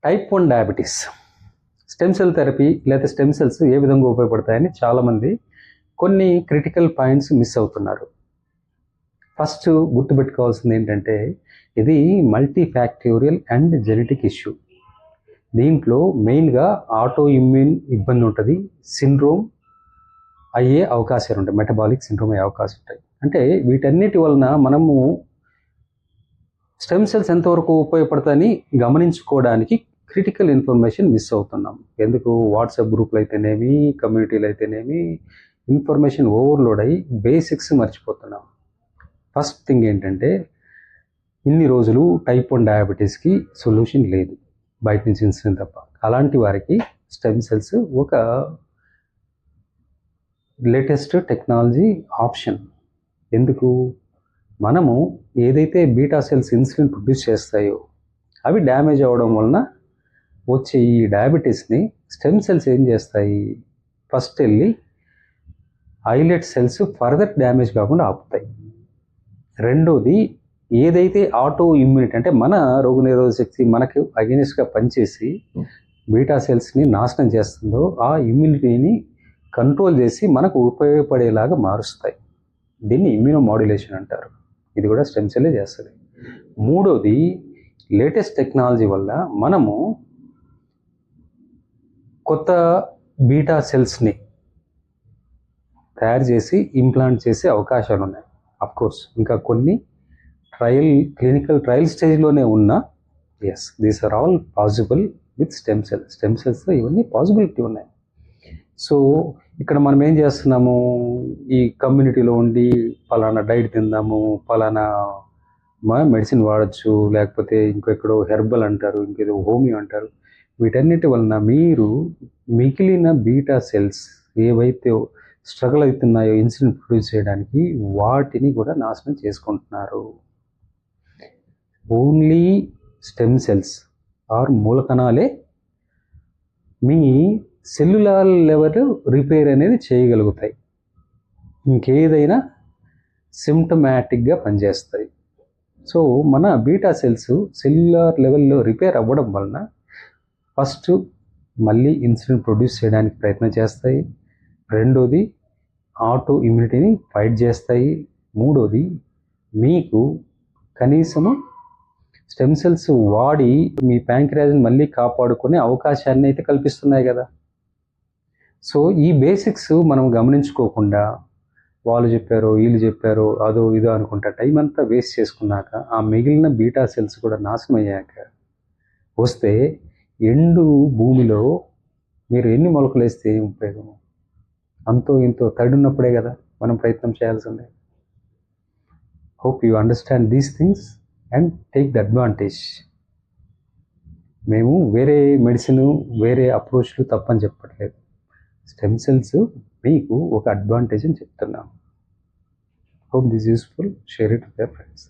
Type 1 diabetes, stem cell therapy లేదా stem cells ఏ విధంగా ఉపయోగపడతాయని చాలామంది కొన్ని క్రిటికల్ పాయింట్స్ మిస్ అవుతున్నారు. ఫస్ట్ గుర్తుపెట్టుకోవాల్సింది ఏంటంటే ఇది multi factorial and genetic issue. దీంట్లో మెయిన్గా ఆటో ఇమ్యూన్ ఇబ్బంది ఉంటుంది, సిండ్రోమ్ అయ్యే అవకాశాలు ఉంటాయి, మెటబాలిక్ సిండ్రోమ్ అయ్యే అవకాశం ఉంటాయి. అంటే వీటన్నిటి వలన మనము స్టెమ్ సెల్స్ ఎంతవరకు ఉపయోగపడతాయని గమనించుకోవడానికి క్రిటికల్ ఇన్ఫర్మేషన్ మిస్ అవుతున్నాం. ఎందుకు? వాట్సాప్ గ్రూప్లు అయితేనేమి, కమ్యూనిటీలు అయితేనేమి, ఇన్ఫర్మేషన్ ఓవర్లోడ్ అయ్యి బేసిక్స్ మర్చిపోతున్నాం. ఫస్ట్ థింగ్ ఏంటంటే ఇన్ని రోజులు టైప్ 1 డయాబెటీస్కి సొల్యూషన్ లేదు, బయట నుంచి ఇన్సులిన్ తప్ప. అలాంటి వారికి స్టెమ్ సెల్స్ ఒక లేటెస్ట్ టెక్నాలజీ ఆప్షన్. ఎందుకు? మనము ఏదైతే బీటా సెల్స్ ఇన్సులిన్ ప్రొడ్యూస్ చేస్తాయో అవి డ్యామేజ్ అవ్వడం వలన వచ్చే ఈ డయాబెటీస్ని స్టెమ్ సెల్స్ ఏం చేస్తాయి, ఫస్ట్ వెళ్ళి ఐలెట్ సెల్స్ ఫర్దర్ డ్యామేజ్ కాకుండా ఆపుతాయి. రెండోది, ఏదైతే ఆటో ఇమ్యూనిటీ అంటే మన రోగనిరోధక శక్తి మనకు అగెనిస్ట్గా పనిచేసి బీటా సెల్స్ని నాశనం చేస్తుందో ఆ ఇమ్యూనిటీని కంట్రోల్ చేసి మనకు ఉపయోగపడేలాగా మారుస్తాయి. దీన్ని ఇమ్యూనోమాడ్యులేషన్ అంటారు. ఇది కూడా స్టెమ్ సెల్లే చేస్తుంది. మూడోది, లేటెస్ట్ టెక్నాలజీ వల్ల మనము కొత్త బీటా సెల్స్ని తయారు చేసి ఇంప్లాంట్ చేసే అవకాశాలు ఉన్నాయి. అఫ్కోర్స్ ఇంకా కొన్ని క్లినికల్ ట్రయల్ స్టేజ్లోనే ఉన్న these are all possible with stem సెల్స్తో ఇవన్నీ పాసిబిలిటీ ఉన్నాయి. సో ఇక్కడ మనం ఏం చేస్తున్నాము, ఈ కమ్యూనిటీలో ఉండి ఫలానా డైట్ తిందాము, ఫలానా మెడిసిన్ వాడచ్చు, లేకపోతే ఇంకెక్కడో హెర్బల్ అంటారు, ఇంకేదో హోమియో అంటారు. వీటన్నిటి వలన మీరు మిగిలిన బీటా సెల్స్ ఏవైతే స్ట్రగుల్ అవుతున్నాయో ఇన్సులిన్ ప్రొడ్యూస్ చేయడానికి వాటిని కూడా నాశనం చేసుకుంటున్నారు. ఓన్లీ స్టెమ్ సెల్స్ ఆర్ మూలకణాలే మీ సెల్యులార్ లెవెల్ రిపేర్ అనేది చేయగలుగుతాయి. ఇంకేదైనా సిమ్టమాటిక్గా పనిచేస్తాయి. సో మన బీటా సెల్స్ సెల్యులార్ లెవెల్లో రిపేర్ అవ్వడం వలన ఫస్ట్ మళ్ళీ ఇన్సులిన్ ప్రొడ్యూస్ చేయడానికి ప్రయత్నం చేస్తాయి. రెండోది, ఆటో ఇమ్యూనిటీని ఫైట్ చేస్తాయి. మూడోది, మీకు కనీసము స్టెమ్ సెల్స్ వాడి మీ ప్యాంక్రియాస్ని మళ్ళీ కాపాడుకునే అవకాశాన్ని అయితే కల్పిస్తున్నాయి కదా. సో ఈ బేసిక్స్ మనం గమనించుకోకుండా వాళ్ళు చెప్పారో వీళ్ళు చెప్పారో అదో ఇదో అనుకుంటా టైం అంతా వేస్ట్ చేసుకున్నాక ఆ మిగిలిన బీటా సెల్స్ కూడా నాశనం అయ్యాక వస్తే ఎండు భూమిలో మీరు ఎన్ని మొలకలు వేస్తే ఏం ఉపయోగం? అంతో ఇంతో తడున్నప్పుడే కదా మనం ప్రయత్నం చేయాల్సిందే. Hope you understand these things and take the advantage. మేము వేరే మెడిసిన్ వేరే అప్రోచ్లు తప్పని చెప్పట్లేదు. స్టెమ్ సెల్స్ మీకు ఒక అడ్వాంటేజ్ అని చెప్తున్నాం. Hope this is useful. Share it with your friends.